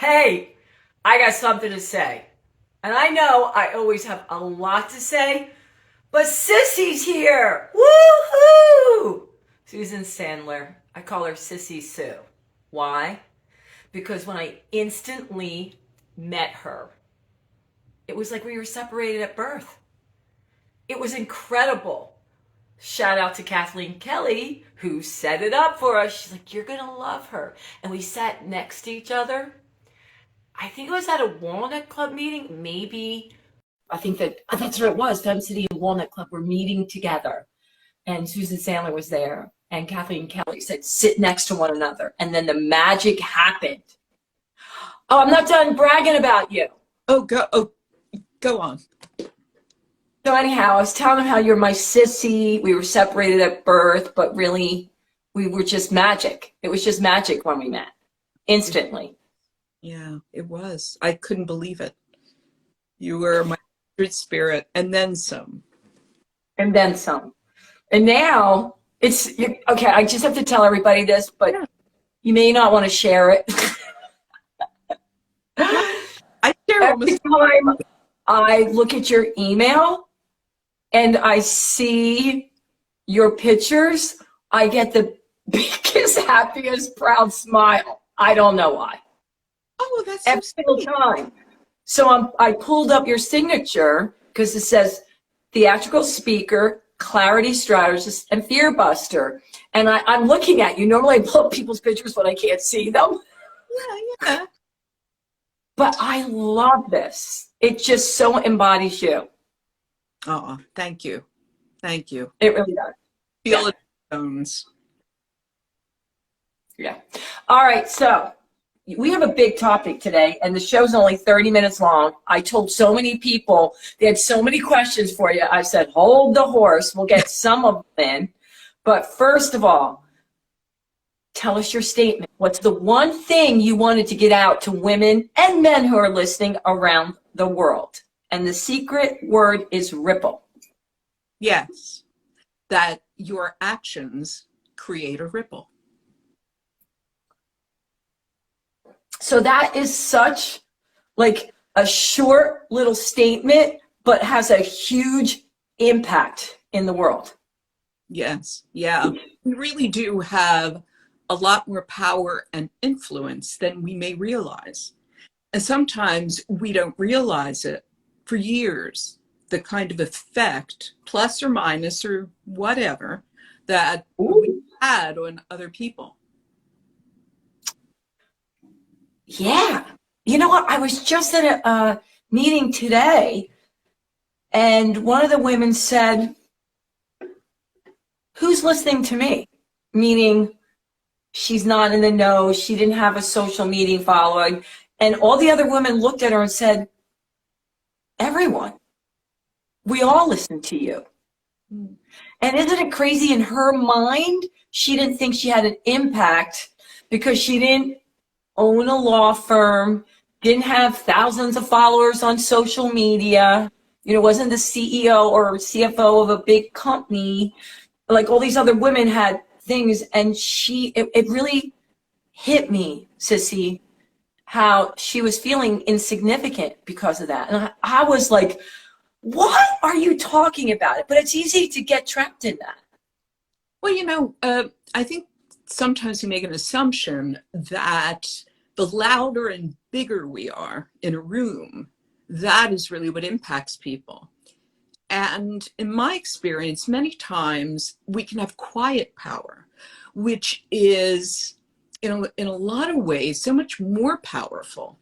Hey, I got something to say. And I know I always have a lot to say, but Sissy's here! Woohoo! Susan Sandler. I call her Sissy Sue. Why? Because when I instantly met her, it was like we were separated at birth. It was incredible. Shout out to Kathleen Kelly, who set it up for us. She's like, you're going to love her. And we sat next to each other. I think it was at a Walnut Club meeting, maybe. I think that's what it was. Fem City and Walnut Club were meeting together. And Susan Sandler was there. And Kathleen Kelly said, sit next to one another. And then the magic happened. Oh, I'm not done bragging about you. Go on. So anyhow, I was telling him how you're my sissy. We were separated at birth, but really, we were just magic. It was just magic when we met, instantly. Yeah, it was. I couldn't believe it. You were my kindred spirit, and then some. And then some. And now, okay, I just have to tell everybody this, but you may not want to share it. I share Every time I look at your email and I see your pictures, I get the biggest, happiest, proud smile. I don't know why. Oh, that's every single time. So I pulled up your signature because it says Theatrical Speaker, Clarity Strategist, and Fear-Buster. And I'm looking at you. Normally I pull up people's pictures when I can't see them. Yeah. But I love this. It just so embodies you. Oh, thank you. Thank you. It really does. Feel it in the bones. Yeah. All right. So we have a big topic today, and the show's only 30 minutes long. I told so many people, they had so many questions for you. I said, hold the horse. We'll get some of them in. But first of all, tell us your statement. What's the one thing you wanted to get out to women and men who are listening around the world? And the secret word is ripple. Yes, that your actions create a ripple. So that is such like a short little statement, but has a huge impact in the world. Yes, yeah. We really do have a lot more power and influence than we may realize. And sometimes we don't realize it for years, the kind of effect, plus or minus or whatever, that we had on other people. Yeah. You know what? I was just at a meeting today, and one of the women said, who's listening to me? Meaning, she's not in the know, she didn't have a social media following. And all the other women looked at her and said, everyone, we all listen to you. And isn't it crazy? In her mind, she didn't think she had an impact because she didn't own a law firm, didn't have thousands of followers on social media, wasn't the CEO or CFO of a big company. Like all these other women had things, and it really hit me, Sissy, how she was feeling insignificant because of that. And I was like, what are you talking about? But it's easy to get trapped in that. Well, I think sometimes we make an assumption that the louder and bigger we are in a room, that is really what impacts people. And in my experience, many times we can have quiet power, which is, in a lot of ways, so much more powerful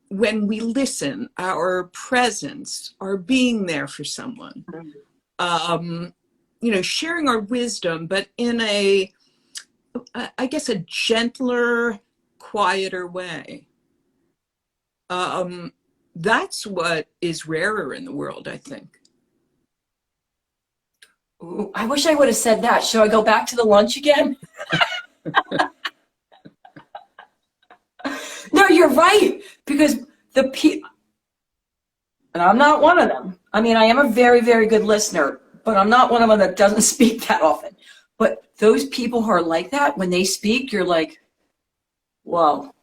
when we listen, our presence, our being there for someone, sharing our wisdom, but in a gentler, quieter way. That's what is rarer in the world, I think. Ooh, I wish I would have said that. Should I go back to the lunch again? No, you're right. Because the people, and I'm not one of them. I mean, I am a very, very good listener, but I'm not one of them that doesn't speak that often. But those people who are like that, when they speak, you're like, whoa.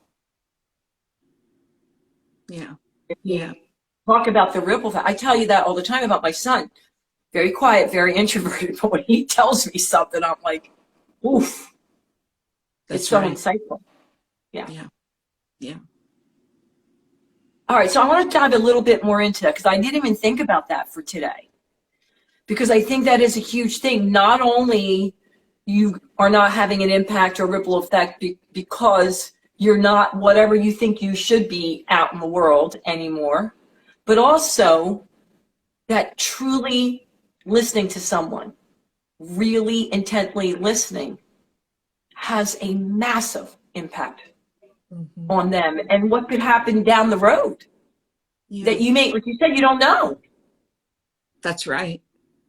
Yeah. Yeah. Talk about the ripple effect. I tell you that all the time about my son. Very quiet, very introverted, but when he tells me something, I'm like, oof. That's It's so right. insightful. Yeah. Yeah. Yeah. All right, so I want to dive a little bit more into that because I didn't even think about that for today. Because I think that is a huge thing. Not only you are not having an impact or ripple effect because you're not whatever you think you should be out in the world anymore, but also that truly listening to someone, really intently listening, has a massive impact on them and what could happen down the road that you may, like you said, you don't know. That's right.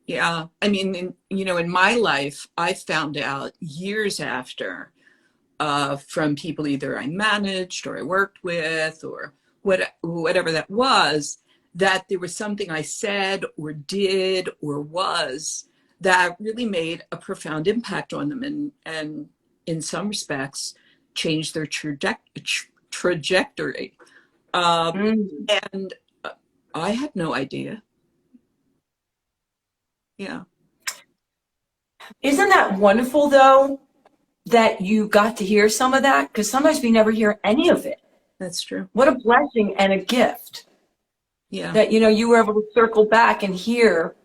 Yeah. I mean, in my life, I found out years after from people either I managed or I worked with or whatever that was, that there was something I said or did or was that really made a profound impact on them and in some respects changed their trajectory. And I had no idea. Yeah. Isn't that wonderful, though, that you got to hear some of that? Because sometimes we never hear any of it. That's true. What a blessing and a gift. Yeah. That, you were able to circle back and hear.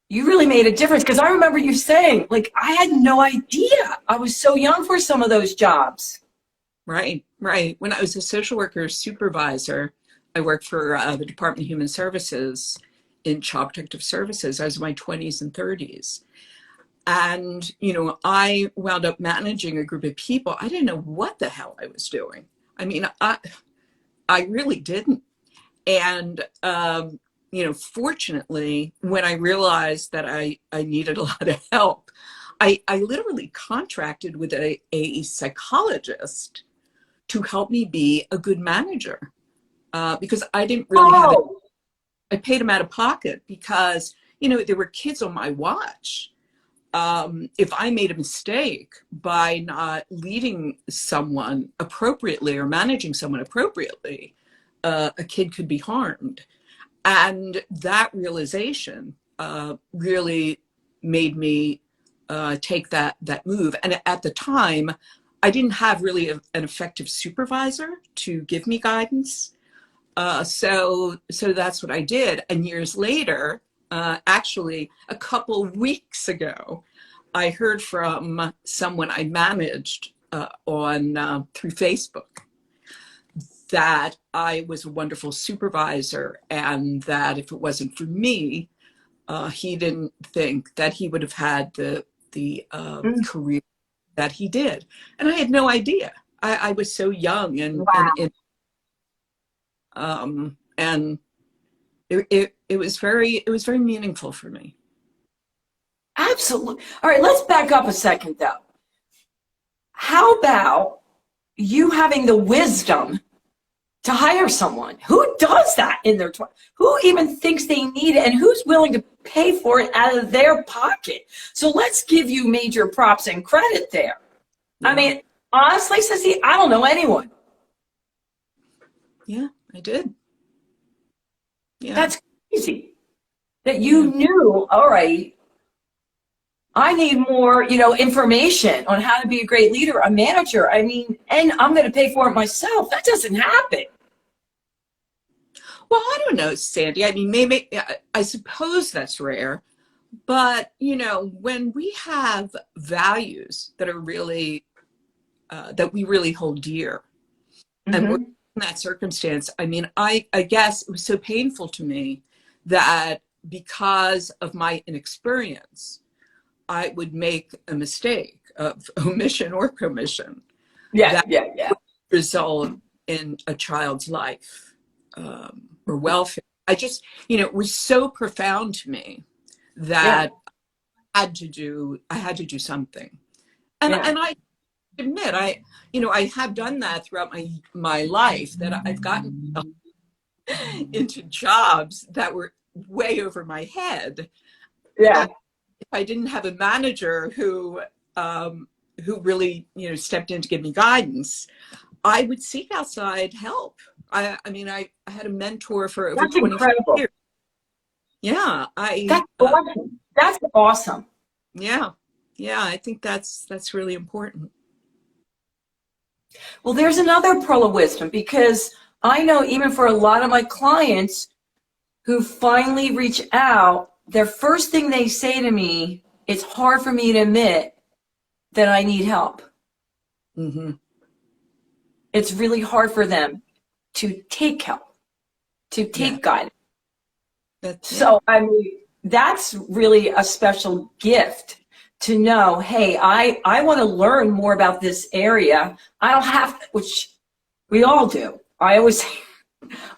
You really made a difference. Because I remember you saying, like, I had no idea. I was so young for some of those jobs. Right, right. When I was a social worker supervisor, I worked for the Department of Human Services in Child Protective Services. I was in my 20s and 30s. And, I wound up managing a group of people. I didn't know what the hell I was doing. I mean, I really didn't. And, fortunately, when I realized that I needed a lot of help, I literally contracted with a psychologist to help me be a good manager because I didn't really have it. I paid him out of pocket because, there were kids on my watch. If I made a mistake by not leading someone appropriately or managing someone appropriately, a kid could be harmed. And that realization really made me take that move. And at the time, I didn't have really an effective supervisor to give me guidance. So that's what I did. And years later, actually a couple weeks ago, I heard from someone I managed through Facebook that I was a wonderful supervisor and that if it wasn't for me, he didn't think that he would have had the career that he did. And I had no idea. I was so young and it was very meaningful for me. Absolutely. All right, let's back up a second, though. How about you having the wisdom to hire someone? Who does that in their 20s? Who even thinks they need it, and who's willing to pay for it out of their pocket? So let's give you major props and credit there. Yeah. I mean, honestly, Sissy, I don't know anyone. Yeah, I did. Yeah. That's crazy that you knew, all right, I need more, information on how to be a great leader, a manager. I mean, and I'm going to pay for it myself. That doesn't happen. Well, I don't know, Sandy. I mean, maybe, I suppose that's rare. But, when we have values that are really, that we really hold dear, and we're in that circumstance, I mean, I guess it was so painful to me that because of my inexperience, I would make a mistake of omission or commission. That would result in a child's life or welfare. I just, it was so profound to me that I had to do something. And I admit, I have done that throughout my life, that I've gotten into jobs that were way over my head. Yeah. If I didn't have a manager who really, stepped in to give me guidance, I would seek outside help. I mean, I had a mentor for over That's 25 incredible. years. Yeah, That's awesome. That's awesome. yeah, I think that's really important. Well, there's another pearl of wisdom, because I know even for a lot of my clients who finally reach out, their first thing they say to me, it's hard for me to admit that I need help. Mm-hmm. It's really hard for them to take help, to take guidance. So, I mean, that's really a special gift to know, hey, I want to learn more about this area. I don't have, which we all do. I always say,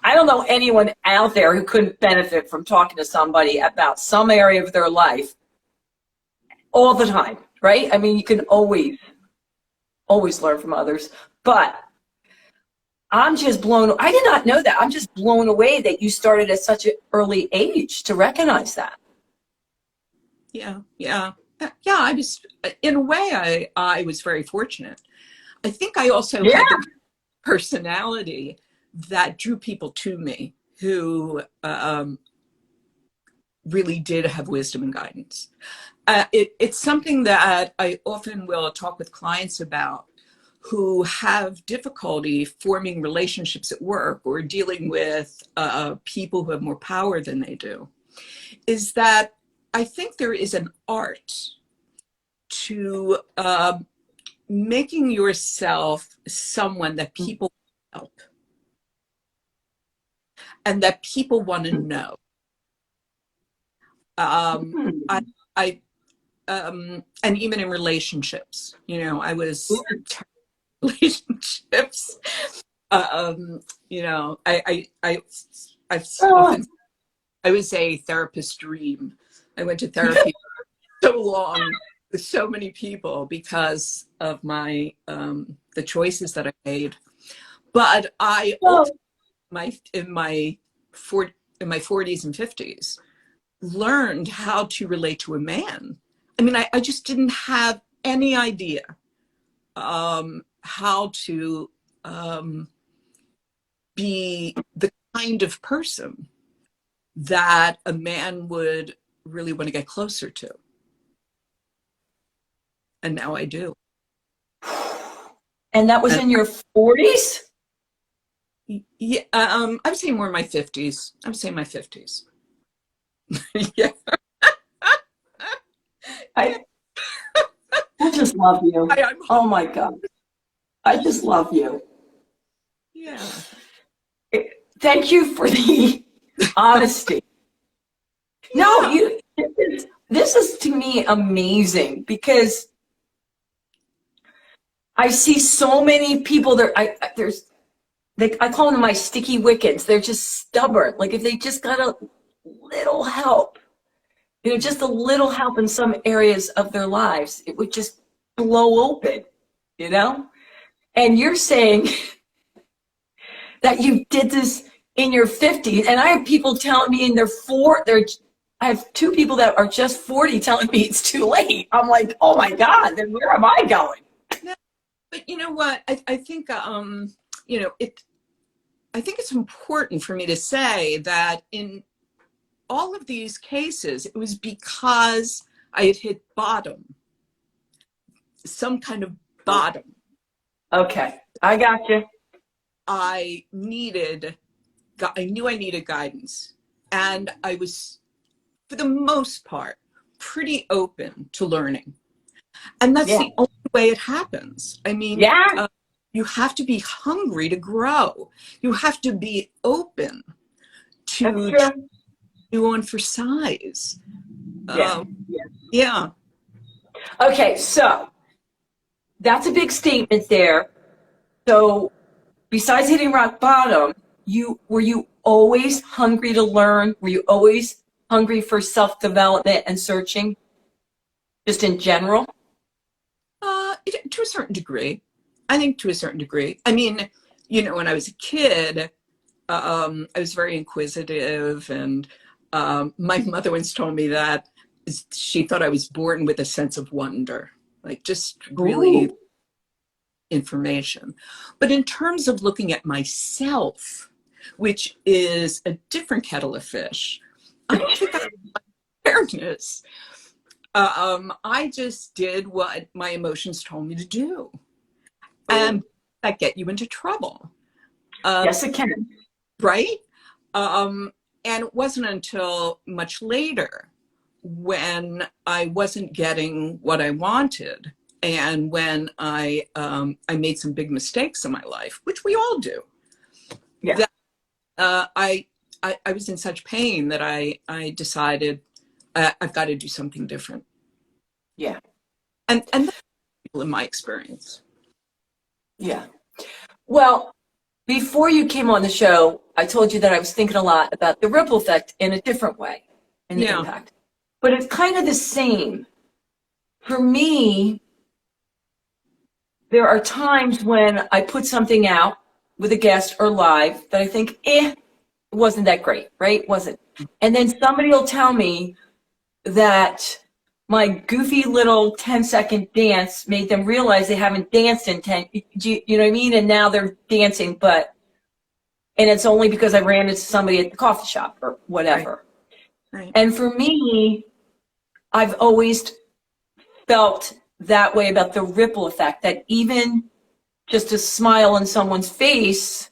I don't know anyone out there who couldn't benefit from talking to somebody about some area of their life all the time, right? I mean, you can always learn from others. But I'm just blown. I did not know that. I'm just blown away that you started at such an early age to recognize that. Yeah. I was, in a way, I was very fortunate. I think I also had the personality that drew people to me who really did have wisdom and guidance. It's something that I often will talk with clients about who have difficulty forming relationships at work or dealing with people who have more power than they do, is that I think there is an art to making yourself someone that people help and that people want to know. And even in relationships, you know, I was relationships. You know, I've often, I was a therapist's dream. I went to therapy so long with so many people because of my the choices that I made. But I in my 40s and 50s learned how to relate to a man. I mean, I just didn't have any idea how to be the kind of person that a man would really want to get closer to. And now I do. And that was in your 40s? Yeah, I would say more in my 50s. I would say my 50s. Yeah. I just love you. Oh my God. I just love you. Yeah. Thank you for the honesty. No, this is to me amazing, because I see so many people there. I call them my sticky wickets. They're just stubborn. Like if they just got a little help, you know, just a little help in some areas of their lives, it would just blow open, you know? And you're saying that you did this in your 50s, and I have people telling me in their I have two people that are just 40 telling me it's too late. I'm like, oh my God, then where am I going? But you know what? I think, you know, I think it's important for me to say that in all of these cases, it was because I had hit bottom, some kind of bottom. Okay, I got you. I knew I needed guidance, and I was, for the most part, pretty open to learning. And that's the only way it happens. I mean, you have to be hungry to grow. You have to be open to new on for size. Yeah. Okay, so that's a big statement there. So besides hitting rock bottom, were you always hungry to learn? Were you always hungry for self-development and searching, just in general? To a certain degree. I think to a certain degree. I mean, you know, when I was a kid, I was very inquisitive, and my mother once told me that she thought I was born with a sense of wonder, like just really information. But in terms of looking at myself, which is a different kettle of fish, I don't think I have awareness. I just did what my emotions told me to do. And that get you into trouble. Yes, it can. Right? And it wasn't until much later when I wasn't getting what I wanted, and when I made some big mistakes in my life, which we all do. Yeah. That I was in such pain that I decided I've got to do something different. Yeah. And that's in my experience. Yeah. Well, before you came on the show, I told you that I was thinking a lot about the ripple effect in a different way and the impact. But it's kind of the same. For me, there are times when I put something out with a guest or live that I think, it wasn't that great, right? Wasn't. And then somebody will tell me that my goofy little 10-second dance made them realize they haven't danced in 10, you know what I mean? And now they're dancing, and it's only because I ran into somebody at the coffee shop or whatever. Right. And for me, I've always felt that way about the ripple effect, that even just a smile on someone's face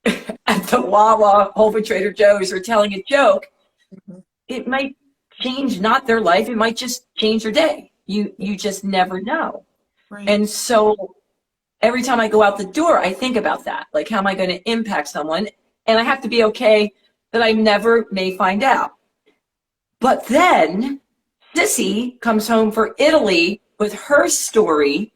at the Wawa, Whole Foods, Trader Joe's, or telling a joke, it might change not their life, it might just change their day. You just never know. Right. And so every time I go out the door, I think about that. Like, how am I going to impact someone? And I have to be okay that I never may find out. But then Sissy comes home for Italy with her story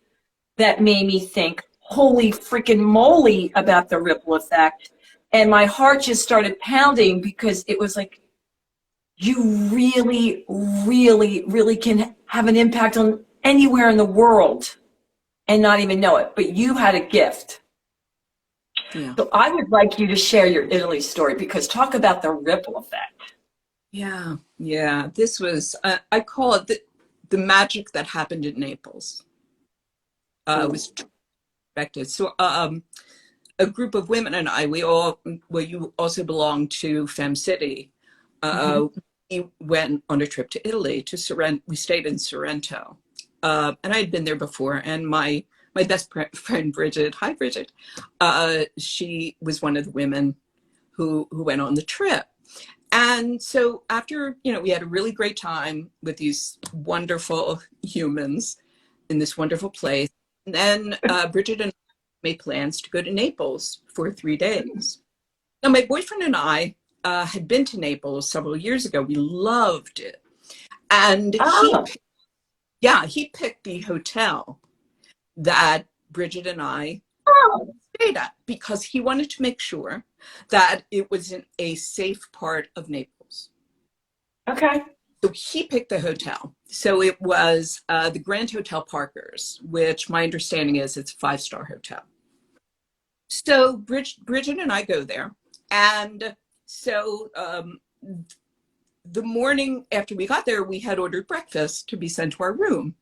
that made me think, holy freaking moly, about the ripple effect. And my heart just started pounding, because it was like, you really, really, really can have an impact on anywhere in the world and not even know it. But you had a gift. Yeah. So I would like you to share your Italy story, because talk about the ripple effect. Yeah. This was, I call it the magic that happened in Naples. It was expected. So a group of women and I, you also belong to Fem City. We went on a trip to Italy, to Sorrento. We stayed in Sorrento. And I had been there before. And my best friend, Bridget, hi Bridget, she was one of the women who went on the trip. And so after, we had a really great time with these wonderful humans in this wonderful place. And then Bridget and I made plans to go to Naples for 3 days. Now, my boyfriend and I had been to Naples several years ago. We loved it. And he picked the hotel that Bridget and I stayed at, because he wanted to make sure that it was in a safe part of Naples. Okay. So he picked the hotel. So it was the Grand Hotel Parkers, which my understanding is it's a 5-star hotel. So Bridget and I go there. And so the morning after we got there, we had ordered breakfast to be sent to our room.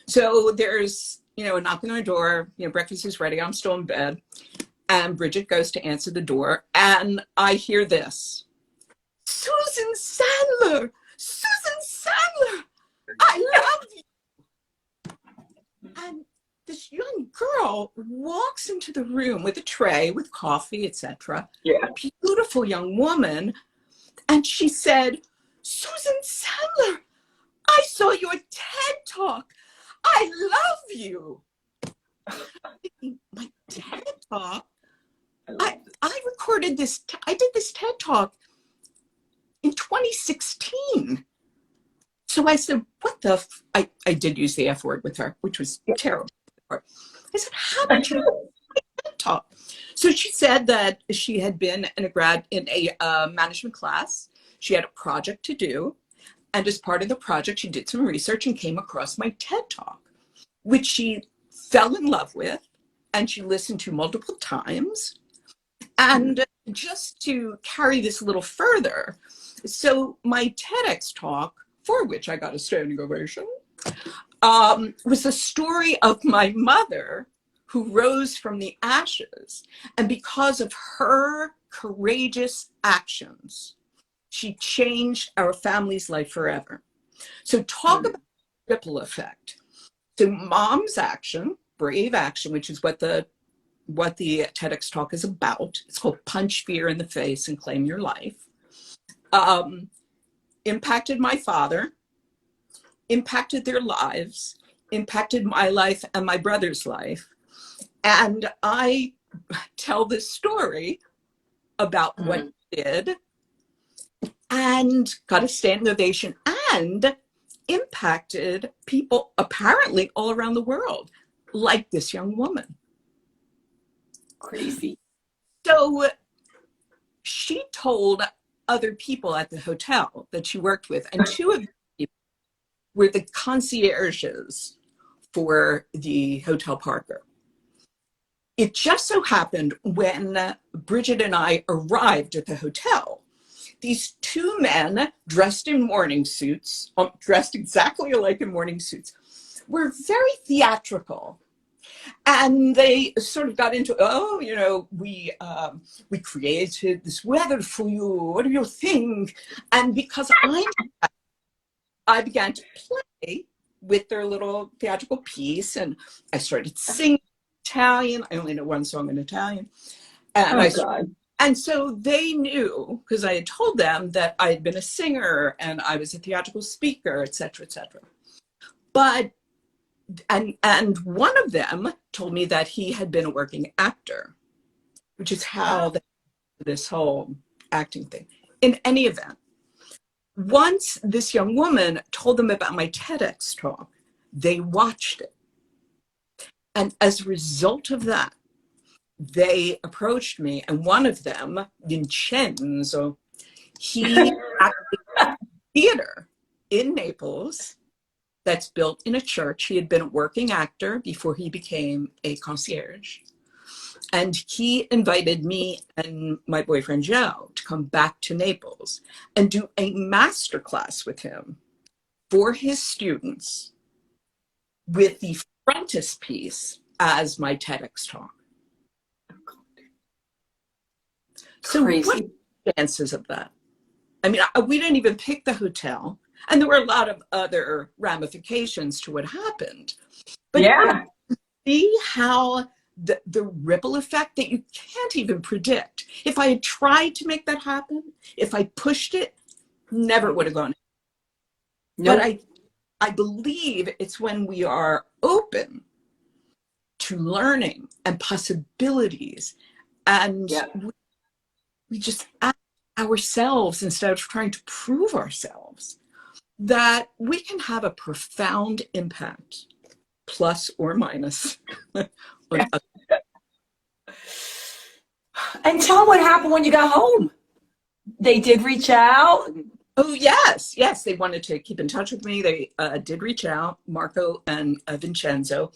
So there's, a knock on our door, breakfast is ready. I'm still in bed. And Bridget goes to answer the door. And I hear this: Susan Sandler! Susan Sandler! I love you! And this young girl walks into the room with a tray with coffee, etc. Yeah. Beautiful young woman. And she said, Susan Sandler, I saw your TED Talk. I love you. My TED Talk? I recorded this, I did this TED Talk in 2016. So I said, what the, I did use the F word with her, which was terrible. I said, how did you know my TED Talk? So she said that she had been in a management class. She had a project to do. And as part of the project, she did some research and came across my TED Talk, which she fell in love with, and she listened to multiple times. And just to carry this a little further, so my TEDx talk, for which I got a standing ovation, was the story of my mother, who rose from the ashes. And because of her courageous actions, she changed our family's life forever. So talk about ripple effect. So mom's action, brave action, which is what the TEDx talk is about. It's called Punch Fear in the Face and Claim Your Life. Impacted my father, impacted their lives, impacted my life and my brother's life. And I tell this story about what he did and got a standing ovation and impacted people apparently all around the world, like this young woman. Crazy. So she told other people at the hotel that she worked with, and two of them were the concierges for the Hotel Parker. It just so happened when Bridget and I arrived at the hotel, these two men dressed in morning suits, dressed exactly alike in morning suits, were very theatrical. And they sort of got into, oh, you know, we created this weather for you. What do you think? And because I began to play with their little theatrical piece, and I started singing Italian. I only know one song in Italian. And and so they knew, because I had told them that I had been a singer and I was a theatrical speaker, et cetera, et cetera. But and one of them told me that he had been a working actor, which is how this whole acting thing. In any event, once this young woman told them about my TEDx talk, they watched it. And as a result of that, they approached me, and one of them, Vincenzo, he acted in theater in Naples that's built in a church. He had been a working actor before he became a concierge. And he invited me and my boyfriend Joe to come back to Naples and do a masterclass with him for his students with the frontispiece as my TEDx talk. So what are the chances of that? I mean, we didn't even pick the hotel, and there were a lot of other ramifications to what happened. But yeah, see how the ripple effect that you can't even predict. If I had tried to make that happen, if I pushed it, never would have gone. Nope. But I believe it's when we are open to learning and possibilities, and we just ask ourselves instead of trying to prove ourselves, that we can have a profound impact, plus or minus. And tell them what happened when you got home. They did reach out. Oh, yes. Yes, they wanted to keep in touch with me. They did reach out, Marco and Vincenzo,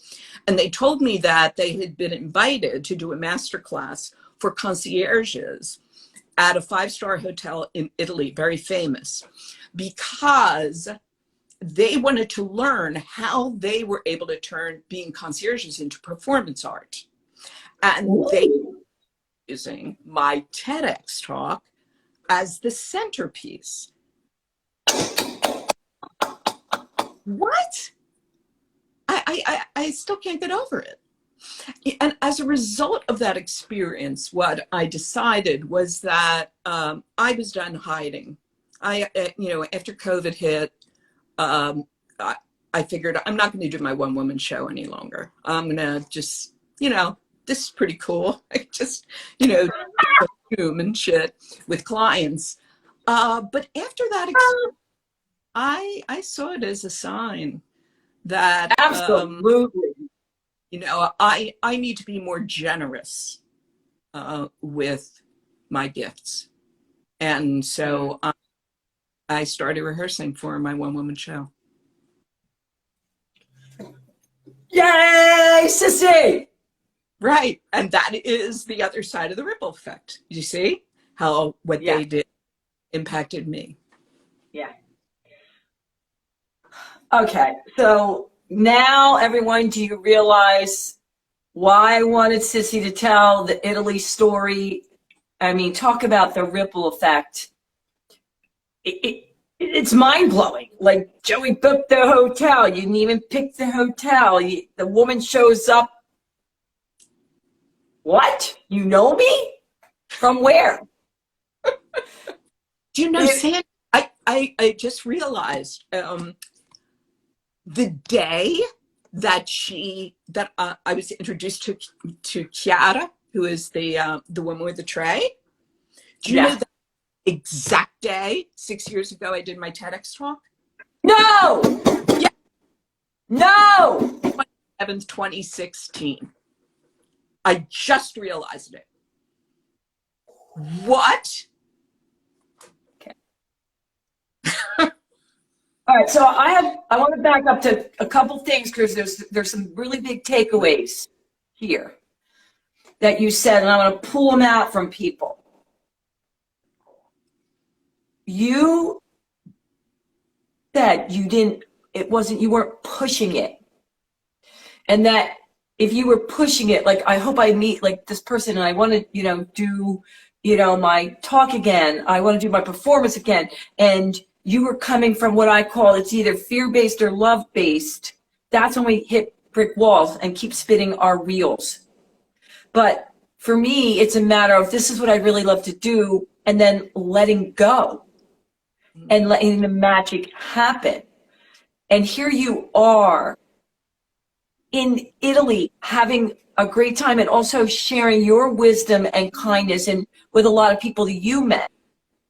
and they told me that they had been invited to do a masterclass for concierges at a 5-star hotel in Italy, very famous, because they wanted to learn how they were able to turn being concierges into performance art. And they were using my TEDx talk as the centerpiece. What? I still can't get over it. And as a result of that experience, what I decided was that I was done hiding. After COVID hit, I figured I'm not going to do my one-woman show any longer. I'm going to just, this is pretty cool. I just, Zoom and shit with clients. But after that experience, I saw it as a sign that absolutely. I need to be more generous with my gifts. And so I started rehearsing for my one-woman show. Yay, sissy! Right. And that is the other side of the ripple effect. You see how what they did impacted me. Yeah. Okay. So now, everyone, do you realize why I wanted Sissy to tell the Italy story. I mean, talk about the ripple effect. It's mind-blowing. Like, Joey booked the hotel. You didn't even pick the hotel. The woman shows up. What? You know me? From where? Do you know, Sam, I just realized the day that I was introduced to Chiara, who is the woman with the tray. Do you know the exact day 6 years ago I did my TEDx talk? No! Yeah. No! 27th, 2016. I just realized it. What? Okay. All right, so I want to back up to a couple things because there's some really big takeaways here that you said, and I want to pull them out from people. You said you weren't pushing it. And that if you were pushing it, like, I hope I meet like this person and I want to, do, my talk again. I want to do my performance again. And you were coming from what I call, it's either fear-based or love-based. That's when we hit brick walls and keep spinning our wheels. But for me, it's a matter of, this is what I really love to do, and then letting go and letting the magic happen. And here you are in Italy having a great time and also sharing your wisdom and kindness and with a lot of people that you met.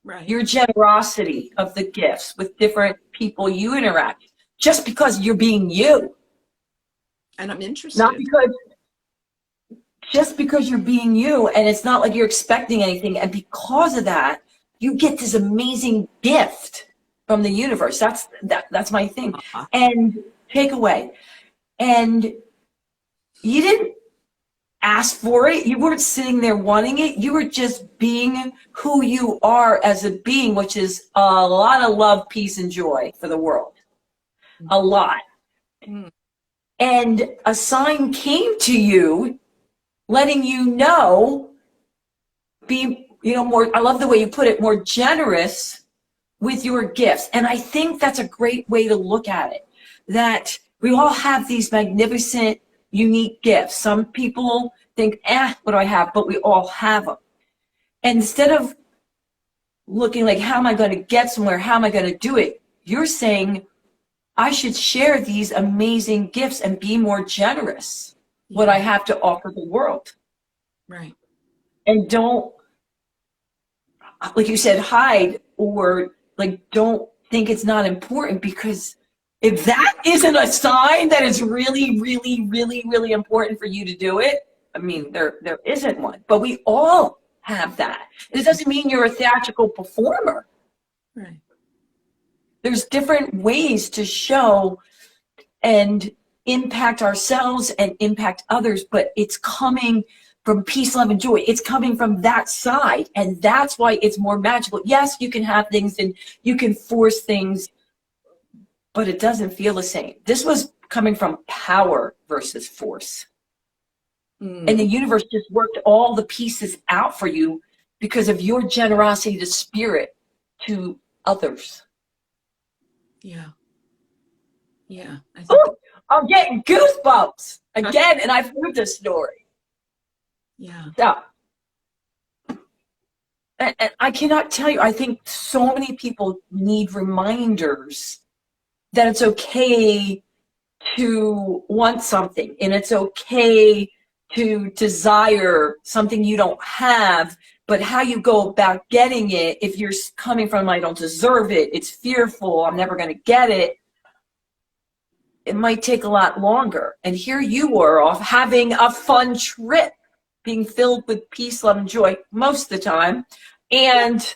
Right. Your generosity of the gifts with different people you interact, just because you're being you. And I'm interested. Just because you're being you, and it's not like you're expecting anything, and because of that, you get this amazing gift from the universe. That's my thing. And takeaway. And you didn't ask for it. You weren't sitting there wanting it. You were just being who you are as a being, which is a lot of love, peace, and joy for the world. A lot. And a sign came to you letting you know, be, more, I love the way you put it, more generous with your gifts. And I think that's a great way to look at it, that we all have these magnificent, unique gifts. Some people think, what do I have? But we all have them. And instead of looking like, how am I going to get somewhere? How am I going to do it? You're saying, I should share these amazing gifts and be more generous. What I have to offer the world. Right. And don't, like you said, hide, or like, don't think it's not important, because if that isn't a sign that it's really, really, really, really important for you to do it, I mean, there isn't one. But we all have that. It doesn't mean you're a theatrical performer. Right. There's different ways to show and impact ourselves and impact others, but it's coming from peace, love, and joy. It's coming from that side, and that's why it's more magical. Yes, you can have things and you can force things, but it doesn't feel the same. This was coming from power versus force. And the universe just worked all the pieces out for you because of your generosity to spirit to others. Yeah. Yeah. I think I'm getting goosebumps again, and I've heard this story. Yeah. Yeah. And I cannot tell you, I think so many people need reminders that it's okay to want something, and it's okay to desire something you don't have, but how you go about getting it, if you're coming from, I don't deserve it, it's fearful, I'm never going to get it, it might take a lot longer. And here you were off having a fun trip, being filled with peace, love, and joy most of the time, and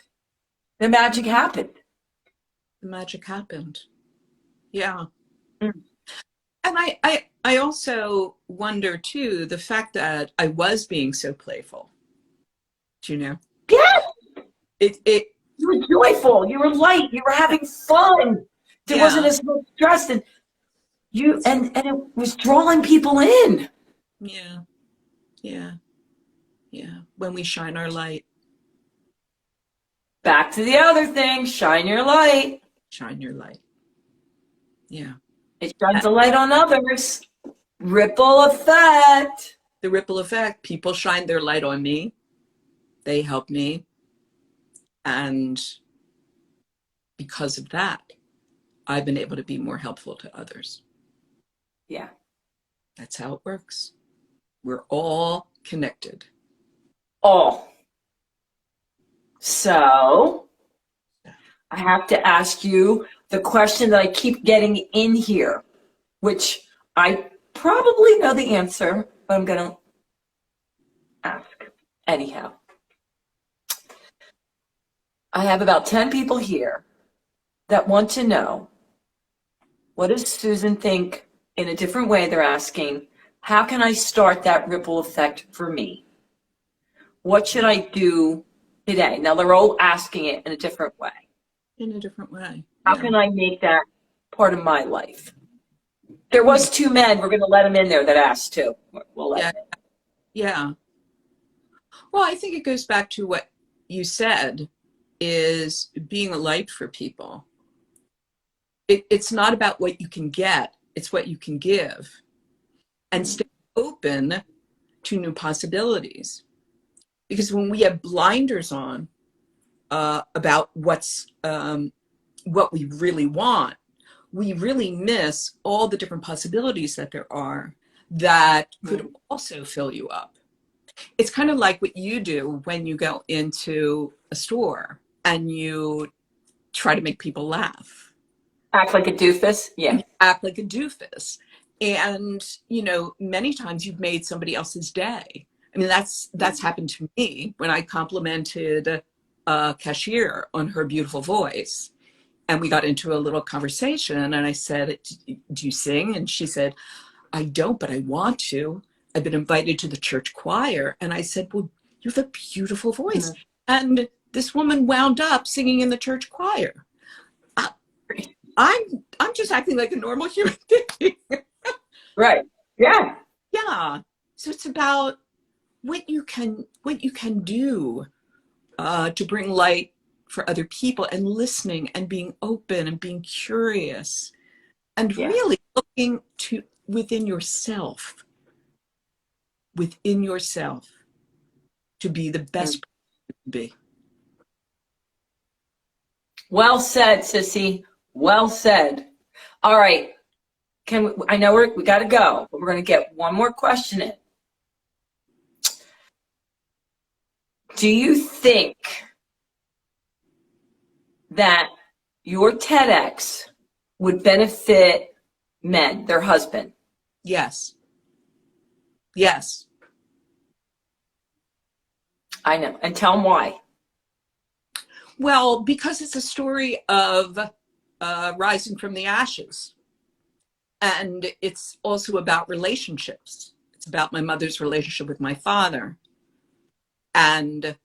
the magic happened. The magic happened. Yeah. Mm. And I also wonder too, the fact that I was being so playful. Do you know? Yes. You were joyful, you were light, you were having fun. There wasn't as much stress, and it was drawing people in. Yeah. Yeah. Yeah. When we shine our light. Back to the other thing, shine your light. Shine your light. Yeah. It shines a light on others. Ripple effect. The ripple effect. People shine their light on me. They help me. And because of that, I've been able to be more helpful to others. Yeah. That's how it works. We're all connected. All. So, I have to ask you the question that I keep getting in here, which I probably know the answer, but I'm going to ask anyhow. I have about 10 people here that want to know, what does Susan think? In a different way, they're asking, how can I start that ripple effect for me? What should I do today? Now, they're all asking it in a different way. In a different way. How can I make that part of my life? There was 2 men. We're going to let them in there that asked too. We'll let them in. Yeah. Well, I think it goes back to what you said, is being a light for people. It's not about what you can get, it's what you can give. And stay open to new possibilities. Because when we have blinders on about what we really want, we really miss all the different possibilities that there are that could also fill you up. It's kind of like what you do when you go into a store and you try to make people laugh. Act like a doofus? Yeah. Act like a doofus. And, you know, many times you've made somebody else's day. I mean, that's happened to me when I complimented a cashier on her beautiful voice. And we got into a little conversation and I said, do you sing? And she said, I don't, but I want to. I've been invited to the church choir. And I said, well, you have a beautiful voice. Mm-hmm. And this woman wound up singing in the church choir. I'm just acting like a normal human being. Right. Yeah. Yeah. So it's about what you can do to bring light for other people, and listening and being open and being curious and really looking to within yourself to be the best person you can be. Well said, Sissy. Well said. All right. I know we got to go, but we're going to get one more question in. Do you think that your TEDx would benefit men, their husband? Yes. Yes. I know. And tell them why. Well, because it's a story of rising from the ashes. And it's also about relationships. It's about my mother's relationship with my father, and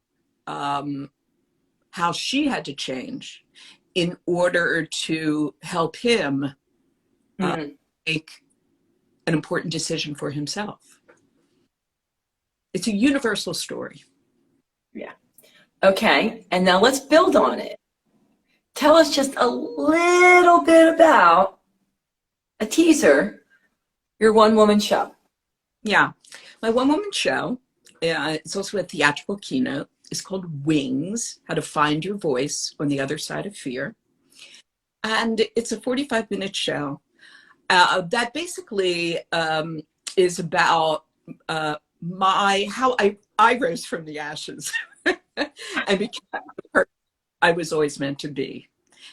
how she had to change in order to help him make an important decision for himself. It's a universal story. Yeah. Okay. And now let's build on it. Tell us just a little bit about a teaser, your one-woman show. Yeah. My one-woman show, it's also a theatrical keynote. It's called Wings, How to Find Your Voice on the Other Side of Fear. And it's a 45-minute show that basically is about how I rose from the ashes and became the person I was always meant to be.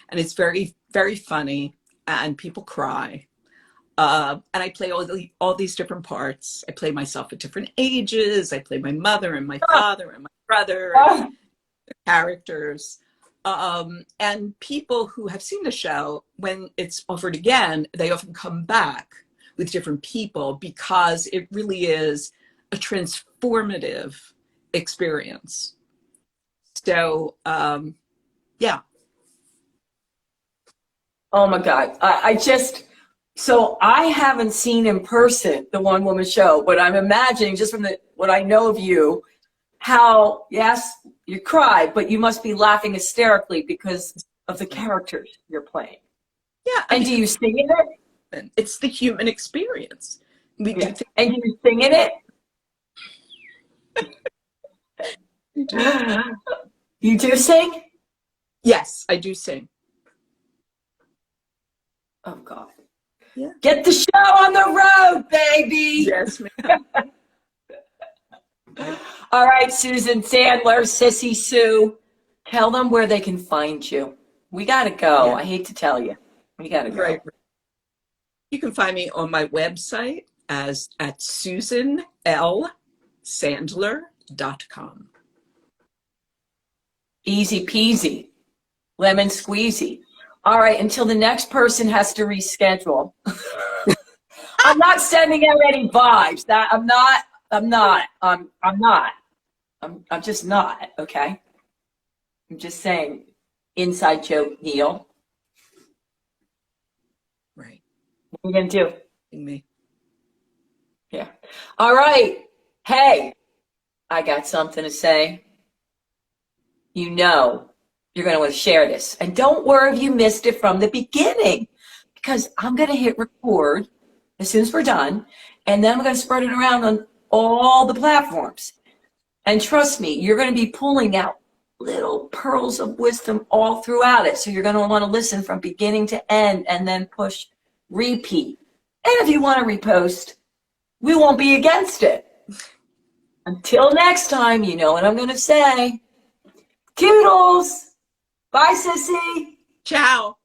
And it's very, very funny, and people cry. And I play all these different parts. I play myself at different ages. I play my mother and my father and my brother and characters. And people who have seen the show, when it's offered again, they often come back with different people, because it really is a transformative experience. So, yeah. Oh my God. So I haven't seen in person the one woman show, but I'm imagining just from what I know of you, how, yes, you cried, but you must be laughing hysterically because of the characters you're playing. Yeah. And do you sing in it? It's the human experience. We do things. And you sing in it? You do sing? Yes, I do sing. Oh, God. Yeah. Get the show on the road, baby. Yes, ma'am. All right, Susan Sandler, Sissy Sue, tell them where they can find you. We got to go. Yeah. I hate to tell you. We got to go. Right. You can find me on my website at susanlsandler.com. Easy peasy. Lemon squeezy. All right, until the next person has to reschedule. I'm not sending out any vibes. I'm just not, okay? I'm just saying, inside joke, Neil. Right. What are you going to do? Me. Yeah. All right. Hey, I got something to say. You know you're going to want to share this. And don't worry if you missed it from the beginning, because I'm going to hit record as soon as we're done, and then I'm going to spread it around on all the platforms. And trust me, you're going to be pulling out little pearls of wisdom all throughout it. So you're going to want to listen from beginning to end and then push repeat. And if you want to repost, we won't be against it. Until next time, you know what I'm going to say. Toodles! Bye, Sissy! Ciao!